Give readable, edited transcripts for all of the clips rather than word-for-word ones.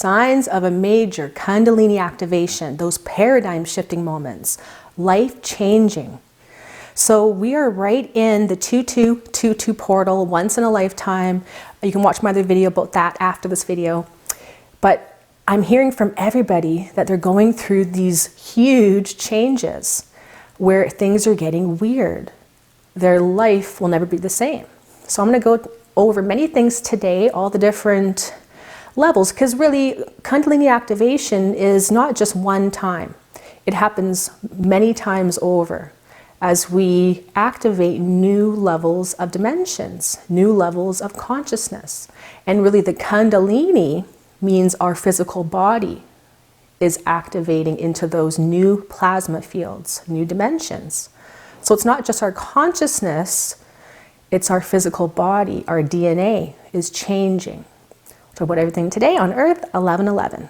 signs of a major Kundalini activation, those paradigm shifting moments, life changing. So we are right in the 2222 portal, once in a lifetime. You can watch my other video about that after this video. But I'm hearing from everybody that they're going through these huge changes where things are getting weird. Their life will never be the same. So I'm going to go over many things today, all the different levels, because really Kundalini activation is not just one time. It happens many times over as we activate new levels of dimensions, new levels of consciousness. And really the Kundalini means our physical body is activating into those new plasma fields, new dimensions. So it's not just our consciousness, it's our physical body, our DNA is changing. We'll talk about everything today on Earth 1111.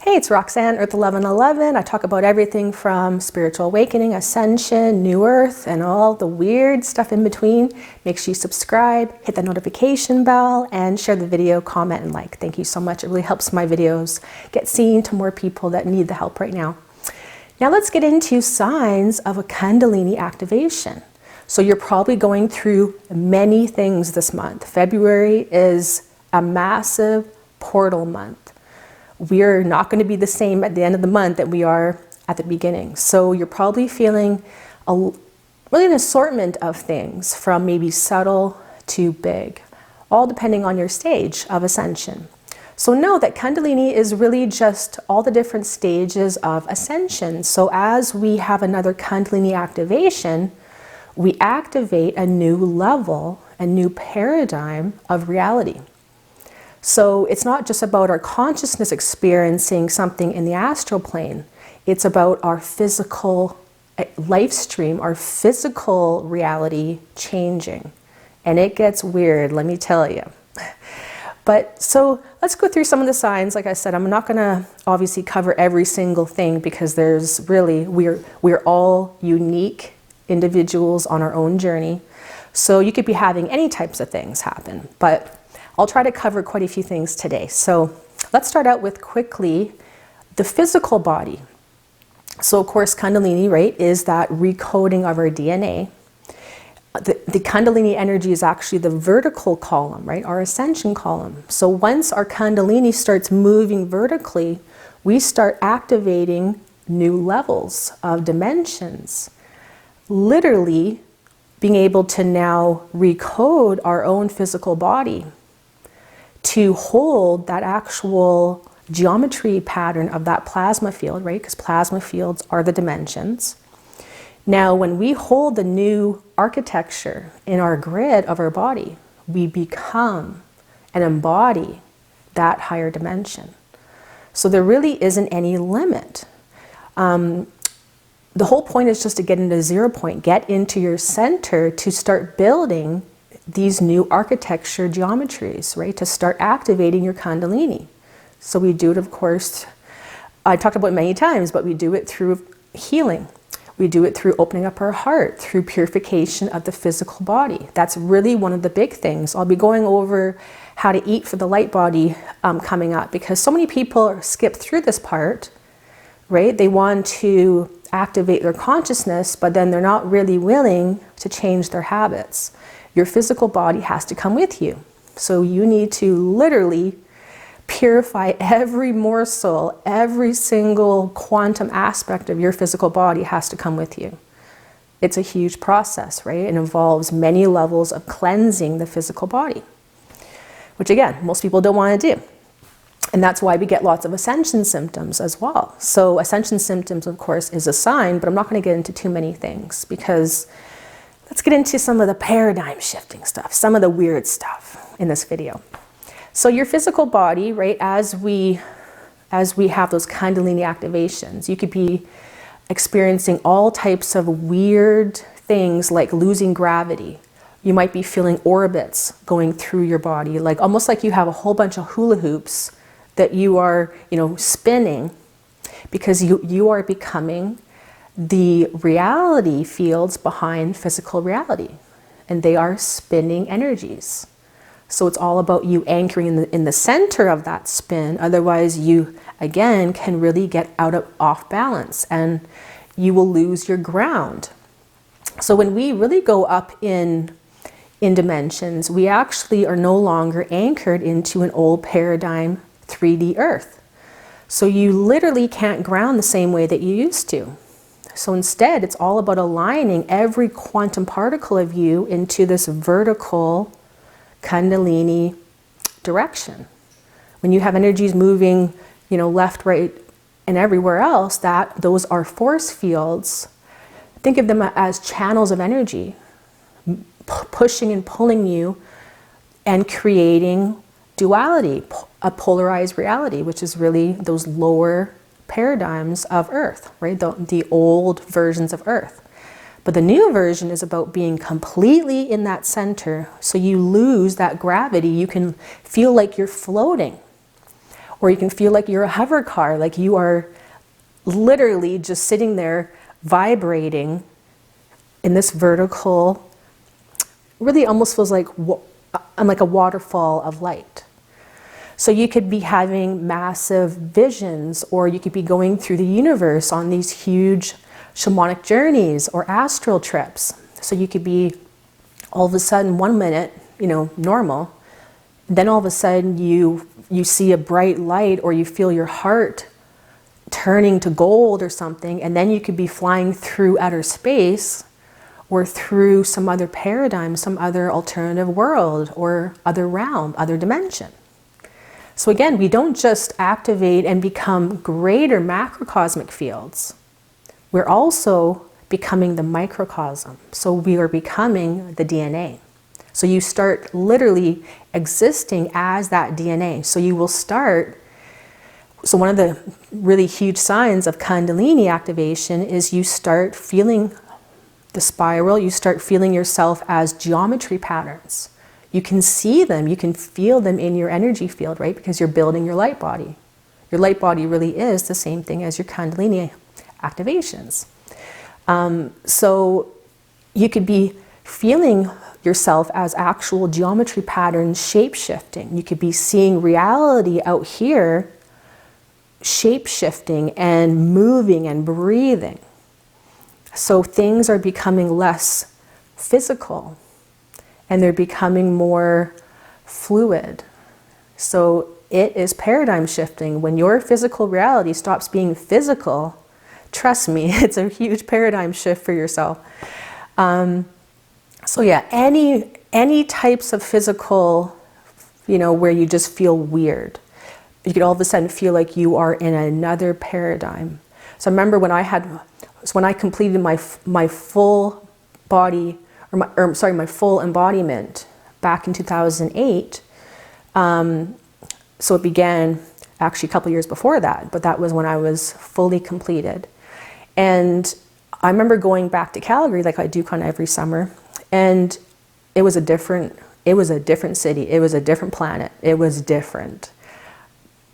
Hey, it's Roxanne, Earth 1111. I talk about everything from spiritual awakening, ascension, new earth, and all the weird stuff in between. Make sure you subscribe, hit the notification bell, and share the video, comment, and like. Thank you so much. It really helps my videos get seen to more people that need the help right now. Now let's get into signs of a Kundalini activation. So you're probably going through many things this month. February is a massive portal month. We're not going to be the same at the end of the month that we are at the beginning. So you're probably feeling really an assortment of things, from maybe subtle to big, all depending on your stage of ascension. So know that Kundalini is really just all the different stages of ascension. So as we have another Kundalini activation, we activate a new level, a new paradigm of reality. So it's not just about our consciousness experiencing something in the astral plane. It's about our physical life stream, our physical reality changing. And it gets weird, let me tell you. But so let's go through some of the signs. Like I said, I'm not going to obviously cover every single thing because there's really, we're all unique individuals on our own journey. So you could be having any types of things happen, but I'll try to cover quite a few things today. So let's start out with quickly the physical body. So of course, Kundalini, right, is that recoding of our DNA. The Kundalini energy is actually the vertical column, right, our ascension column. So once our Kundalini starts moving vertically, we start activating new levels of dimensions. Literally being able to now recode our own physical body to hold that actual geometry pattern of that plasma field, right? Because plasma fields are the dimensions. Now, when we hold the new architecture in our grid of our body, we become and embody that higher dimension. So there really isn't any limit. The whole point is just to get into 0 point, get into your center to start building these new architecture geometries, right? To start activating your Kundalini. So we do it, of course, I talked about it many times, but we do it through healing. We do it through opening up our heart, through purification of the physical body. That's really one of the big things. I'll be going over how to eat for the light body coming up, because so many people skip through this part, right? They want to activate their consciousness, but then they're not really willing to change their habits. Your physical body has to come with you. So you need to literally purify every morsel, every single quantum aspect of your physical body has to come with you. It's a huge process, right? It involves many levels of cleansing the physical body, which again, most people don't want to do. And that's why we get lots of ascension symptoms as well. So ascension symptoms, of course, is a sign, but I'm not going to get into too many things because let's get into some of the paradigm shifting stuff, some of the weird stuff in this video. So your physical body, right, as we have those Kundalini activations, you could be experiencing all types of weird things like losing gravity. You might be feeling orbits going through your body, like almost like you have a whole bunch of hula hoops that you are, spinning, because you are becoming the reality fields behind physical reality, and they are spinning energies. So it's all about you anchoring in the center of that spin. Otherwise, you, again, can really get off balance and you will lose your ground. So when we really go up in dimensions, we actually are no longer anchored into an old paradigm 3D Earth. So you literally can't ground the same way that you used to. So instead, it's all about aligning every quantum particle of you into this vertical Kundalini direction. When you have energies moving, left, right, and everywhere else, those are force fields. Think of them as channels of energy, pushing and pulling you and creating duality, a polarized reality, which is really those lower paradigms of Earth, right? The old versions of Earth. But the new version is about being completely in that center, so you lose that gravity. You can feel like you're floating, or you can feel like you're a hover car, like you are literally just sitting there vibrating in this vertical, really almost feels like a waterfall of light. So you could be having massive visions, or you could be going through the universe on these huge shamanic journeys or astral trips. So you could be all of a sudden 1 minute, normal. Then all of a sudden you see a bright light, or you feel your heart turning to gold or something. And then you could be flying through outer space, or through some other paradigm, some other alternative world, or other realm, other dimension. So again, we don't just activate and become greater macrocosmic fields. We're also becoming the microcosm. So we are becoming the DNA. So you start literally existing as that DNA. So you will start, so one of the really huge signs of Kundalini activation is you start feeling the spiral, you start feeling yourself as geometry patterns. You can see them, you can feel them in your energy field, right? Because you're building your light body. Your light body really is the same thing as your Kundalini activations. So you could be feeling yourself as actual geometry patterns shape-shifting. You could be seeing reality out here shape-shifting and moving and breathing. So things are becoming less physical and they're becoming more fluid. So it is paradigm shifting. When your physical reality stops being physical, trust me, it's a huge paradigm shift for yourself. So yeah, any types of physical, where you just feel weird. You could all of a sudden feel like you are in another paradigm. So I remember when I completed my full body, my full embodiment back in 2008. So it began actually a couple years before that, but that was when I was fully completed. And I remember going back to Calgary, like I do kind of every summer, and it was a different city, it was a different planet, it was different.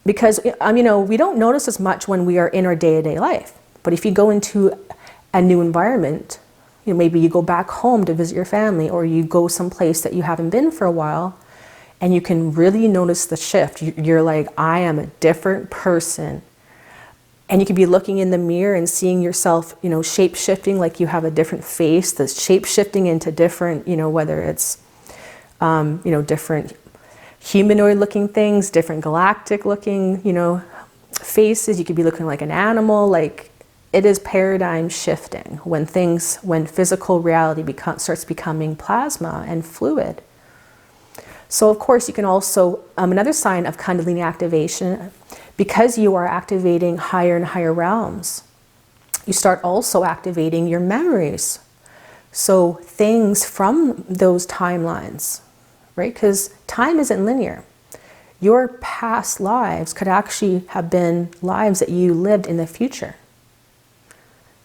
Because, we don't notice as much when we are in our day-to-day life. But if you go into a new environment, maybe you go back home to visit your family, or you go someplace that you haven't been for a while, and you can really notice the shift. You're like, I am a different person. And you could be looking in the mirror and seeing yourself, shape-shifting, like you have a different face that's shape-shifting into different, whether it's, different humanoid-looking things, different galactic-looking, faces. You could be looking like an animal. Like, it is paradigm shifting when physical reality starts becoming plasma and fluid. So of course you can also, another sign of Kundalini activation, because you are activating higher and higher realms, you start also activating your memories. So things from those timelines, right? Because time isn't linear. Your past lives could actually have been lives that you lived in the future.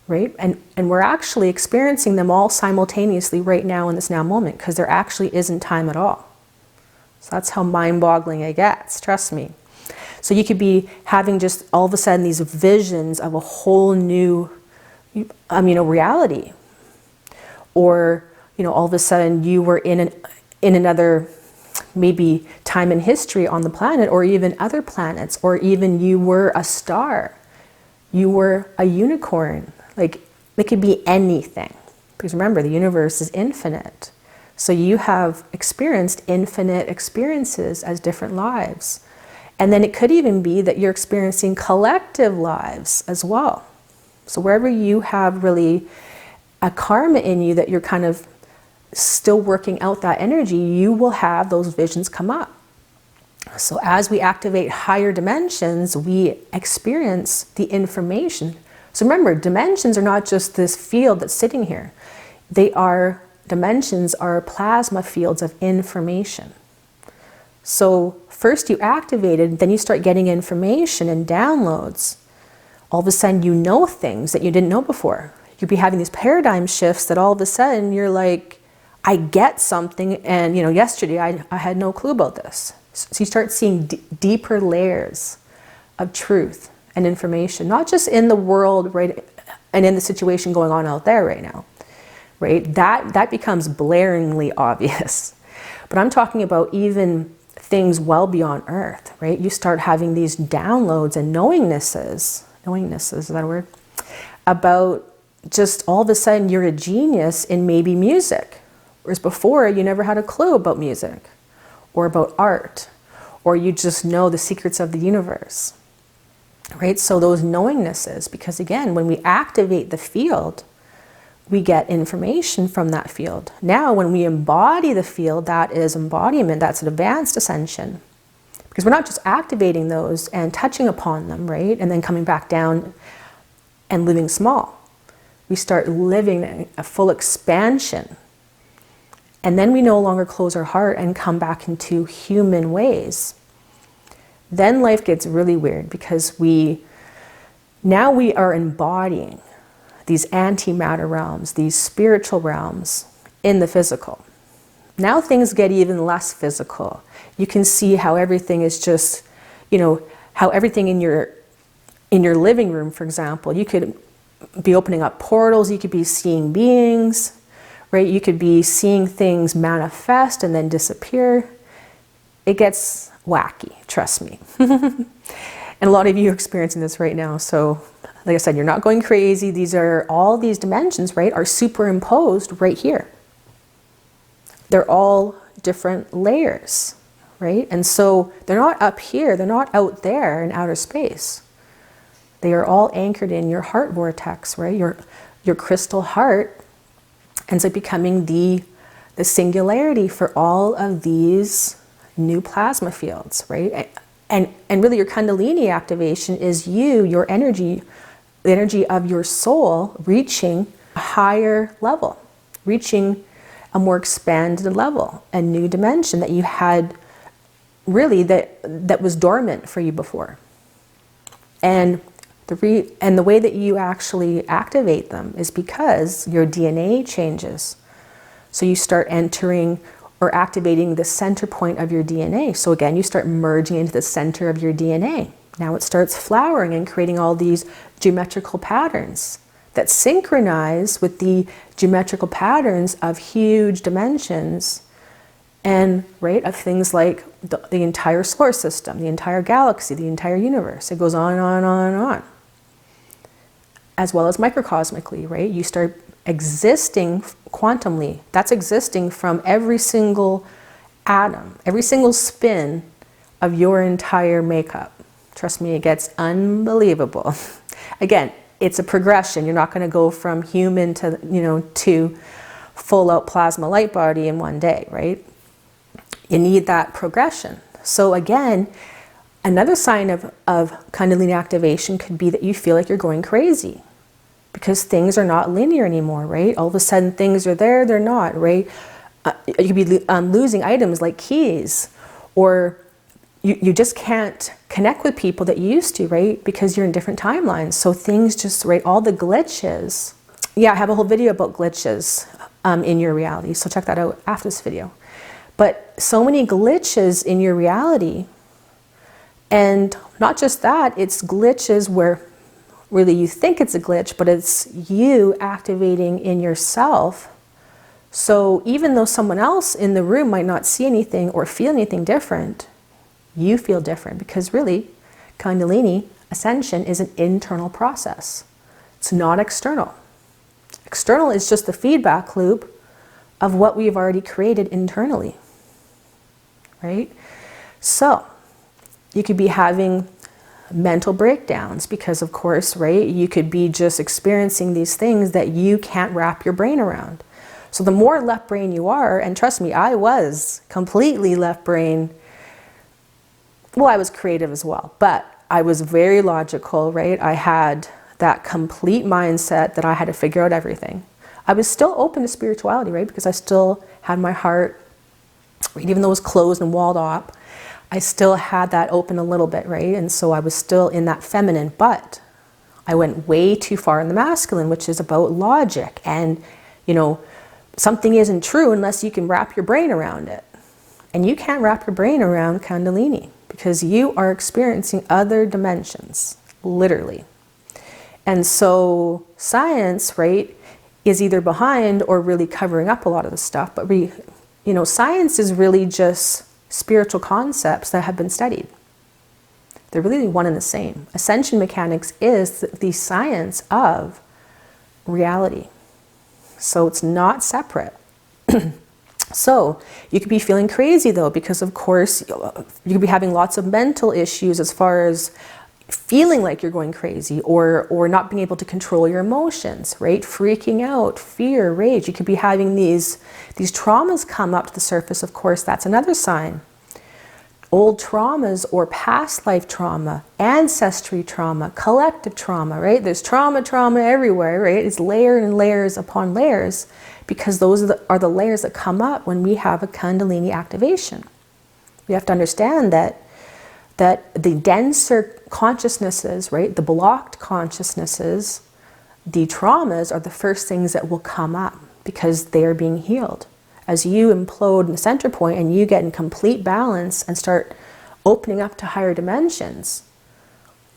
Right? And we're actually experiencing them all simultaneously right now in this now moment, because there actually isn't time at all. So that's how mind-boggling it gets, trust me. So you could be having just all of a sudden these visions of a whole new, reality. Or, all of a sudden you were in another maybe time in history on the planet, or even other planets, or even you were a star, you were a unicorn. Like, it could be anything. Because remember, the universe is infinite. So you have experienced infinite experiences as different lives. And then it could even be that you're experiencing collective lives as well. So wherever you have really a karma in you that you're kind of still working out that energy, you will have those visions come up. So as we activate higher dimensions, we experience the information. So remember, dimensions are not just this field that's sitting here. Dimensions are plasma fields of information. So first you activate it, then you start getting information and downloads. All of a sudden you know things that you didn't know before. You'd be having these paradigm shifts that all of a sudden you're like, I get something, and yesterday I had no clue about this. So you start seeing deeper layers of truth and information, not just in the world, right, and in the situation going on out there right now, right? That becomes blaringly obvious. But I'm talking about even things well beyond Earth, right? You start having these downloads and knowingnesses, is that a word? About just all of a sudden you're a genius in maybe music. Whereas before, you never had a clue about music or about art, or you just know the secrets of the universe, right? So those knowingnesses, because again, when we activate the field, we get information from that field. Now, when we embody the field, that is embodiment, that's an advanced ascension. Because we're not just activating those and touching upon them, right? And then coming back down and living small. We start living a full expansion. And then we no longer close our heart and come back into human ways. Then life gets really weird, because now we are embodying these antimatter realms, these spiritual realms in the physical. Now things get even less physical. You can see how everything is just, how everything in your living room, for example, you could be opening up portals, you could be seeing beings, right? You could be seeing things manifest and then disappear. It gets wacky, trust me. And a lot of you are experiencing this right now. So like I said, you're not going crazy. All these dimensions, right, are superimposed right here. They're all different layers, right? And so they're not up here, they're not out there in outer space. They are all anchored in your heart vortex, right? Your crystal heart ends up becoming the singularity for all of these new plasma fields, right? And really your Kundalini activation is your energy, the energy of your soul reaching a higher level, reaching a more expanded level, a new dimension that you had really that was dormant for you before. And the way that you actually activate them is because your DNA changes. So you start entering or activating the center point of your DNA. So again, you start merging into the center of your DNA. Now it starts flowering and creating all these geometrical patterns that synchronize with the geometrical patterns of huge dimensions and, right, of things like the entire solar system, the entire galaxy, the entire universe. It goes on and on and on and on. As well as microcosmically, right? You start existing quantumly. That's existing from every single atom, every single spin of your entire makeup. Trust me, it gets unbelievable. Again, it's a progression. You're not going to go from human to full out plasma light body in one day, right? You need that progression. So again, another sign of Kundalini activation could be that you feel like you're going crazy because things are not linear anymore, right? All of a sudden things are there, they're not, right? You could be losing items like keys, or you just can't connect with people that you used to, right? Because you're in different timelines. So things just, right, all the glitches. Yeah, I have a whole video about glitches in your reality. So check that out after this video. But so many glitches in your reality. And not just that, it's glitches where really you think it's a glitch, but it's you activating in yourself So even though someone else in the room might not see anything or feel anything different, you feel different, because really, Kundalini ascension is an internal process. It's not external. External is just the feedback loop of what we've already created internally, right? So you could be having mental breakdowns because, of course, right, you could be just experiencing these things that you can't wrap your brain around. So the more left brain you are, and trust me, I was completely left brain. Well, I was creative as well, but I was very logical, right? I had that complete mindset that I had to figure out everything. I was still open to spirituality, right? Because I still had my heart, right? Even though it was closed and walled off, I still had that open a little bit, right? And so I was still in that feminine, but I went way too far in the masculine, which is about logic. And, you know, something isn't true unless you can wrap your brain around it. And you can't wrap your brain around Kundalini because you are experiencing other dimensions, literally. And so science, right, is either behind or really covering up a lot of the stuff. But science is really just spiritual concepts that have been studied. They're really one and the same. Ascension mechanics is the science of reality. So it's not separate. So you could be feeling crazy though, because of course you could be having lots of mental issues as far as feeling like you're going crazy or not being able to control your emotions, right? Freaking out, fear, rage. You could be having these traumas come up to the surface. Of course, that's another sign. Old traumas or past life trauma, ancestry trauma, collective trauma, right? There's trauma everywhere, right? It's layer and layers upon layers, because those are the layers that come up when we have a Kundalini activation. We have to understand that the denser consciousnesses, right, the blocked consciousnesses, the traumas are the first things that will come up because they are being healed. As you implode in the center point and you get in complete balance and start opening up to higher dimensions,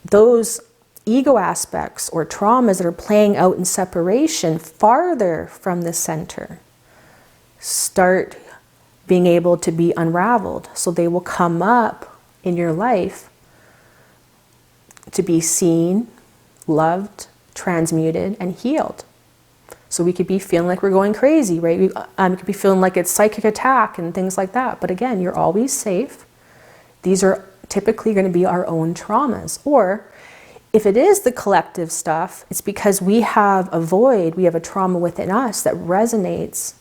those ego aspects or traumas that are playing out in separation farther from the center start being able to be unraveled. So they will come up in your life to be seen, loved, transmuted, and healed. So we could be feeling like we're going crazy, right? We could be feeling like it's psychic attack and things like that. But again, you're always safe. These are typically going to be our own traumas. Or if it is the collective stuff, it's because we have a void, we have a trauma within us that resonates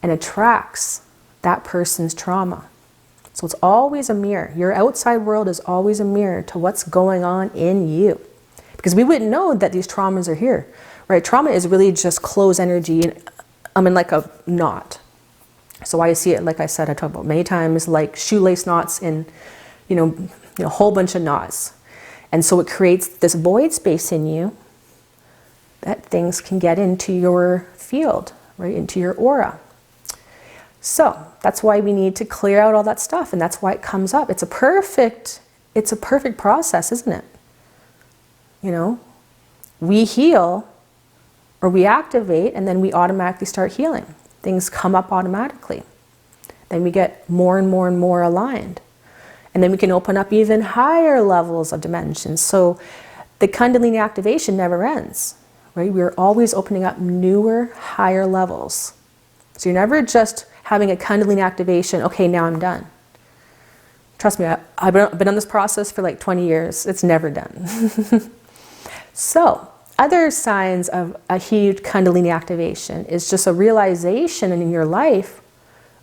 and attracts that person's trauma. So it's always a mirror. Your outside world is always a mirror to what's going on in you. Because we wouldn't know that these traumas are here, right? Trauma is really just closed energy, like a knot. So I see it, like I said, I talk about many times, like shoelace knots in, a whole bunch of knots. And so it creates this void space in you that things can get into your field, right, into your aura. So that's why we need to clear out all that stuff, and that's why it comes up. It's a perfect process, isn't it? We heal or we activate, and then we automatically start healing. Things come up automatically. Then we get more and more and more aligned. And then we can open up even higher levels of dimensions. So the Kundalini activation never ends, right? We're always opening up newer, higher levels. So you're never just having a Kundalini activation, okay, now I'm done. Trust me, I've been on this process for like 20 years. It's never done. So other signs of a huge Kundalini activation is just a realization in your life,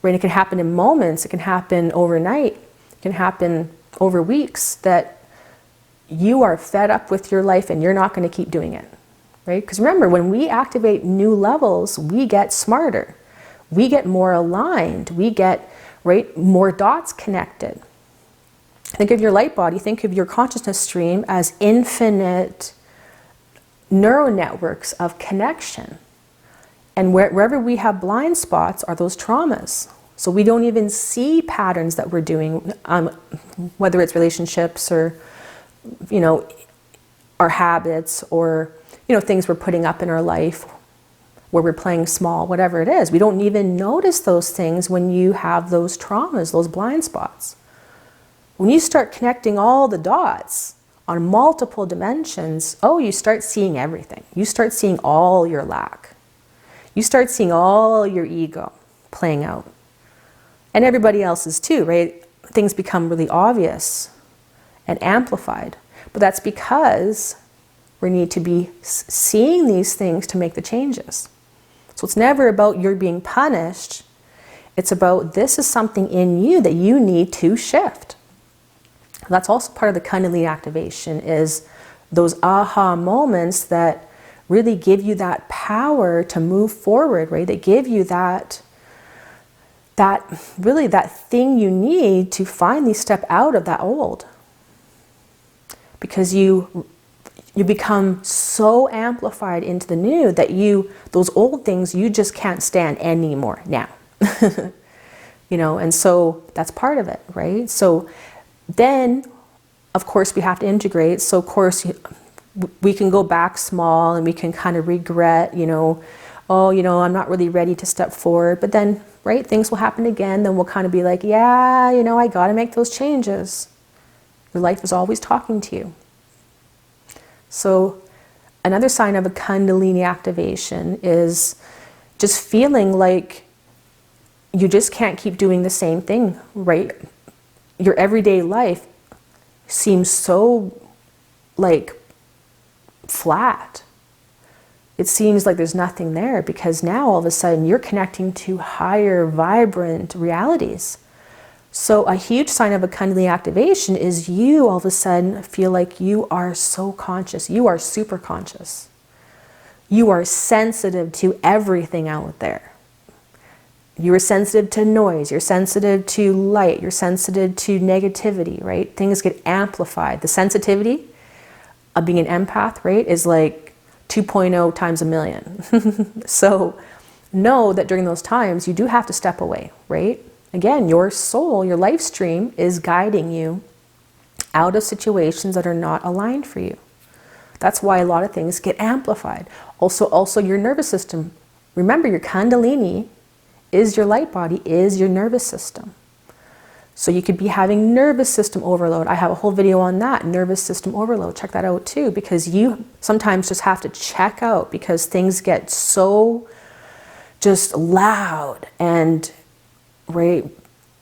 right? It can happen in moments, it can happen overnight, it can happen over weeks, that you are fed up with your life and you're not going to keep doing it, right? Because remember, when we activate new levels, we get smarter, we get more aligned, we get, right, more dots connected. Think of your light body, think of your consciousness stream as infinite neural networks of connection. And wherever we have blind spots are those traumas. So we don't even see patterns that we're doing, whether it's relationships or, our habits or, things we're putting up in our life. where we're playing small, whatever it is. We don't even notice those things when you have those traumas, those blind spots. When you start connecting all the dots on multiple dimensions, oh, you start seeing everything. You start seeing all your lack. You start seeing all your ego playing out. And everybody else's too, right? Things become really obvious and amplified. But that's because we need to be seeing these things to make the changes. So it's never about you're being punished. It's about this is something in you that you need to shift. That's also part of the Kundalini activation, is those aha moments that really give you that power to move forward, right? That give you that thing you need to finally step out of that old. Because you become so amplified into the new that those old things you just can't stand anymore now. You know, and so that's part of it, right? So then, of course, we have to integrate. So, of course, we can go back small and we can kind of regret, you know, oh, you know, I'm not really ready to step forward. But then, right, things will happen again. Then we'll kind of be like, yeah, you know, I got to make those changes. Your life is always talking to you. So another sign of a Kundalini activation is just feeling like you just can't keep doing the same thing, right? Your everyday life seems so like flat. It seems like there's nothing there, because now all of a sudden you're connecting to higher, vibrant realities. So a huge sign of a Kundalini activation is you all of a sudden feel like you are so conscious. You are super conscious. You are sensitive to everything out there. You are sensitive to noise. You're sensitive to light. You're sensitive to negativity, right? Things get amplified. The sensitivity of being an empath, right, is like 2.0 times a million. So know that during those times, you do have to step away, right? Again, your soul, your life stream is guiding you out of situations that are not aligned for you. That's why a lot of things get amplified. Also your nervous system. Remember, your Kundalini is your light body, is your nervous system. So you could be having nervous system overload. I have a whole video on that, nervous system overload. Check that out too, because you sometimes just have to check out because things get so just loud and, right,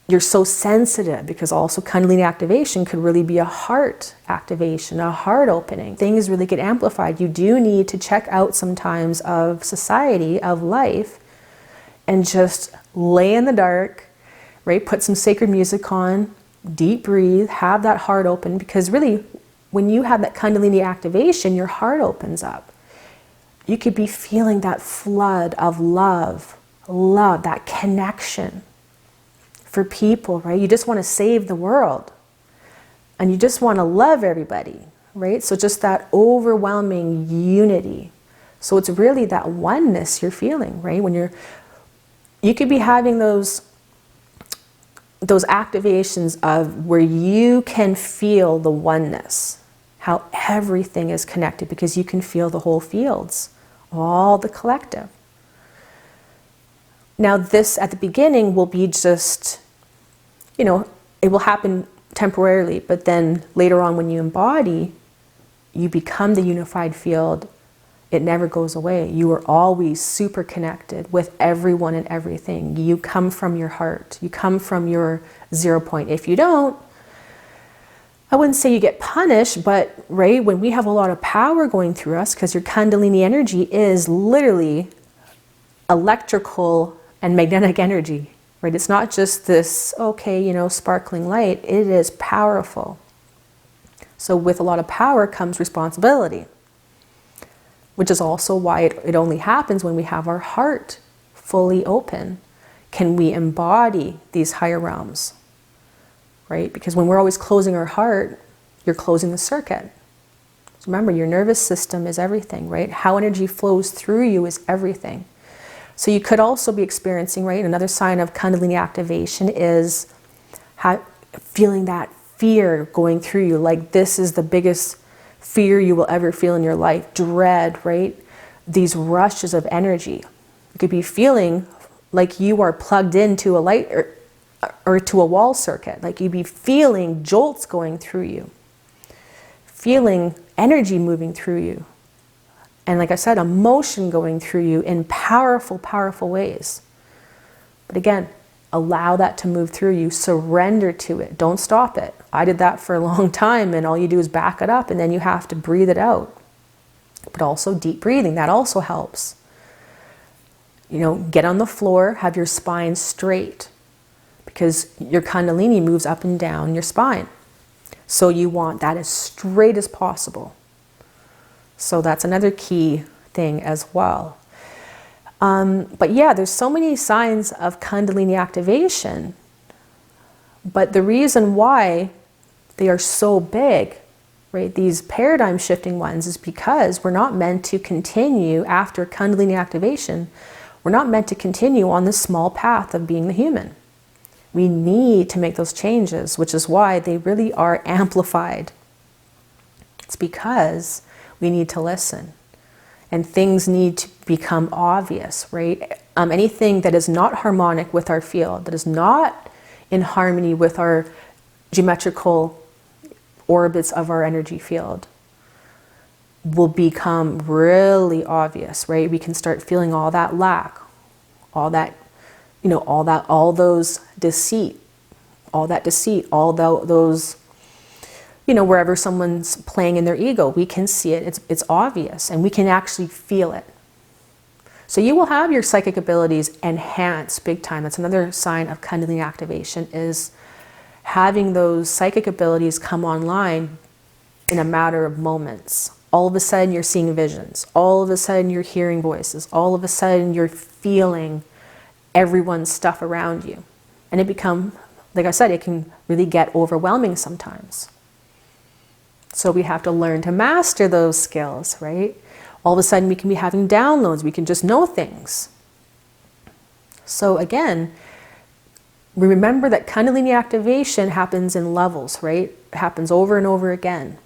you're so sensitive, because also Kundalini activation could really be a heart activation, a heart opening. Things really get amplified. You do need to check out sometimes of society, of life, and just lay in the dark, right? Put some sacred music on, deep breathe, have that heart open, because really when you have that Kundalini activation, your heart opens up. You could be feeling that flood of love, that connection for people, right? You just want to save the world and you just want to love everybody, right? So just that overwhelming unity. So it's really that oneness you're feeling, right? When you could be having those activations of where you can feel the oneness, how everything is connected, because you can feel the whole fields, all the collective. Now this at the beginning will be just, you know, it will happen temporarily, but then later on when you embody, you become the unified field. It never goes away. You are always super connected with everyone and everything. You come from your heart. You come from your 0 point. If you don't, I wouldn't say you get punished, but right, when we have a lot of power going through us, because your Kundalini energy is literally electrical and magnetic energy, right? It's not just this, okay, you know, sparkling light. It is powerful. So with a lot of power comes responsibility, which is also why it only happens when we have our heart fully open. Can we embody these higher realms, right? Because when we're always closing our heart, you're closing the circuit. So remember, your nervous system is everything, right? How energy flows through you is everything. So you could also be experiencing, right, another sign of Kundalini activation is feeling that fear going through you, like this is the biggest fear you will ever feel in your life, dread, right? These rushes of energy. You could be feeling like you are plugged into a light or to a wall circuit. Like you'd be feeling jolts going through you, feeling energy moving through you. And like I said, emotion going through you in powerful, powerful ways. But again, allow that to move through you. Surrender to it. Don't stop it. I did that for a long time, and all you do is back it up, and then you have to breathe it out. But also deep breathing, that also helps. You know, get on the floor, have your spine straight, because your Kundalini moves up and down your spine. So you want that as straight as possible. So that's another key thing as well. But yeah, there's so many signs of Kundalini activation. But the reason why they are so big, right, these paradigm shifting ones, is because we're not meant to continue after Kundalini activation. We're not meant to continue on this small path of being the human. We need to make those changes, which is why they really are amplified. It's because we need to listen. And things need to become obvious, right? Anything that is not harmonic with our field, that is not in harmony with our geometrical orbits of our energy field, will become really obvious, right? We can start feeling all that lack, all that, you know, all those deceit, all those, you know, wherever someone's playing in their ego, we can see it. It's obvious, and we can actually feel it. So you will have your psychic abilities enhanced big time. That's another sign of Kundalini activation, is having those psychic abilities come online in a matter of moments. All of a sudden you're seeing visions. All of a sudden you're hearing voices. All of a sudden you're feeling everyone's stuff around you. And it become, like I said, it can really get overwhelming sometimes. So we have to learn to master those skills, right? All of a sudden we can be having downloads. We can just know things. So again, remember that Kundalini activation happens in levels, right? It happens over and over again.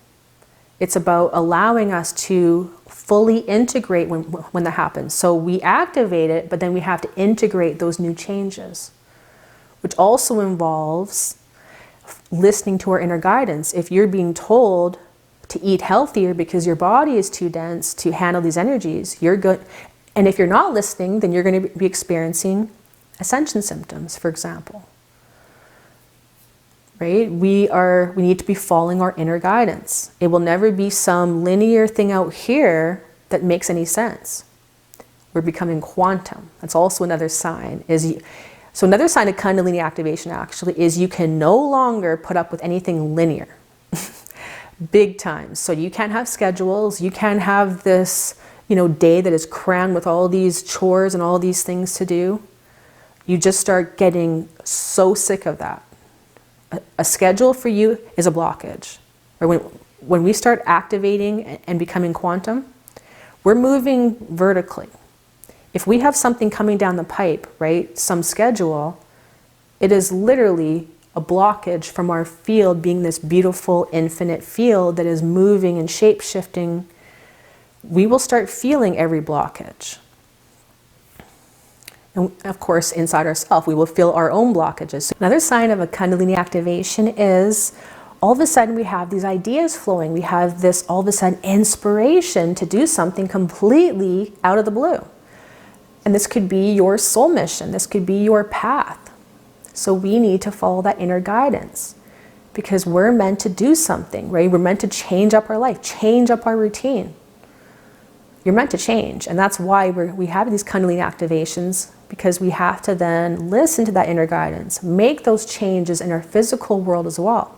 It's about allowing us to fully integrate when that happens. So we activate it, but then we have to integrate those new changes, which also involves listening to our inner guidance. If you're being told to eat healthier because your body is too dense to handle these energies, you're good. And if you're not listening, then you're going to be experiencing ascension symptoms, for example. Right? We need to be following our inner guidance. It will never be some linear thing out here that makes any sense. We're becoming quantum. That's also another sign. So another sign of Kundalini activation actually is you can no longer put up with anything linear. Big time. So you can't have schedules. You can't have this, you know, day that is crammed with all these chores and all these things to do. You just start getting so sick of that. A schedule for you is a blockage. Or when we start activating and becoming quantum, we're moving vertically. If we have something coming down the pipe, right, some schedule, it is literally a blockage from our field being this beautiful infinite field that is moving and shape-shifting. We will start feeling every blockage. And of course, inside ourselves, we will feel our own blockages. So another sign of a Kundalini activation is all of a sudden we have these ideas flowing. We have this all of a sudden inspiration to do something completely out of the blue. And this could be your soul mission. This could be your path. So we need to follow that inner guidance because we're meant to do something, right? We're meant to change up our life, change up our routine. You're meant to change. And that's why we have these Kundalini activations, because we have to then listen to that inner guidance, make those changes in our physical world as well.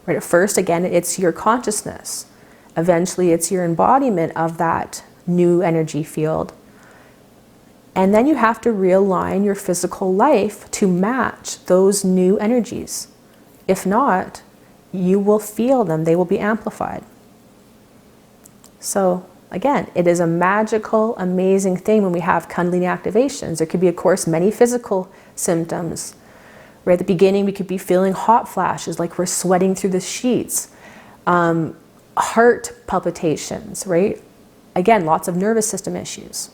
Right? At first, again, it's your consciousness. Eventually, it's your embodiment of that new energy field. And then you have to realign your physical life to match those new energies. If not, you will feel them. They will be amplified. So again, it is a magical, amazing thing when we have Kundalini activations. There could be, of course, many physical symptoms. Right at the beginning, we could be feeling hot flashes, like we're sweating through the sheets. Heart palpitations, right? Again, lots of nervous system issues.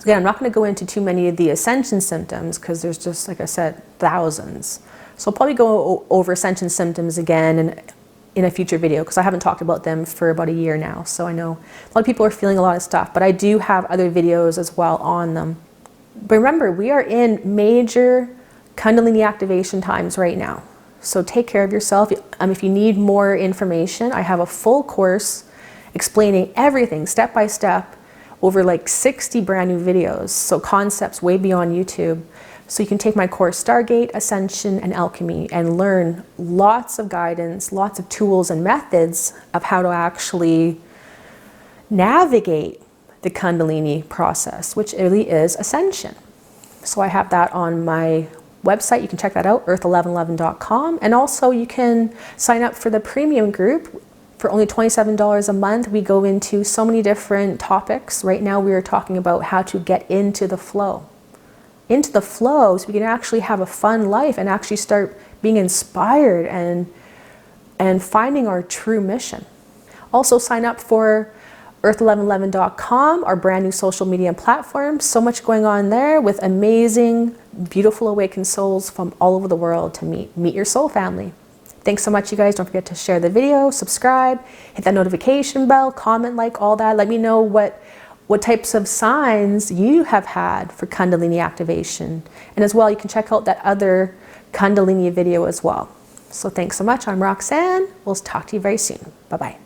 Again, I'm not going to go into too many of the ascension symptoms because there's just, like I said, thousands. So I'll probably go over ascension symptoms again in a future video because I haven't talked about them for about a year now. So I know a lot of people are feeling a lot of stuff, but I do have other videos as well on them. But remember, we are in major Kundalini activation times right now. So take care of yourself. If you need more information, I have a full course explaining everything step by step over like 60 brand new videos. So concepts way beyond YouTube. So you can take my course Stargate, Ascension, and Alchemy and learn lots of guidance, lots of tools and methods of how to actually navigate the Kundalini process, which really is ascension. So I have that on my website. You can check that out, EARTH1111.com. And also you can sign up for the premium group. For only $27 a month, we go into so many different topics. Right now we are talking about how to get into the flow. Into the flow so we can actually have a fun life and actually start being inspired and finding our true mission. Also sign up for EARTH1111.com, our brand new social media platform. So much going on there with amazing, beautiful awakened souls from all over the world to meet your soul family. Thanks so much, you guys. Don't forget to share the video, subscribe, hit that notification bell, comment, like, all that. Let me know what types of signs you have had for Kundalini activation. And as well, you can check out that other Kundalini video as well. So thanks so much. I'm Roxanne. We'll talk to you very soon. Bye-bye.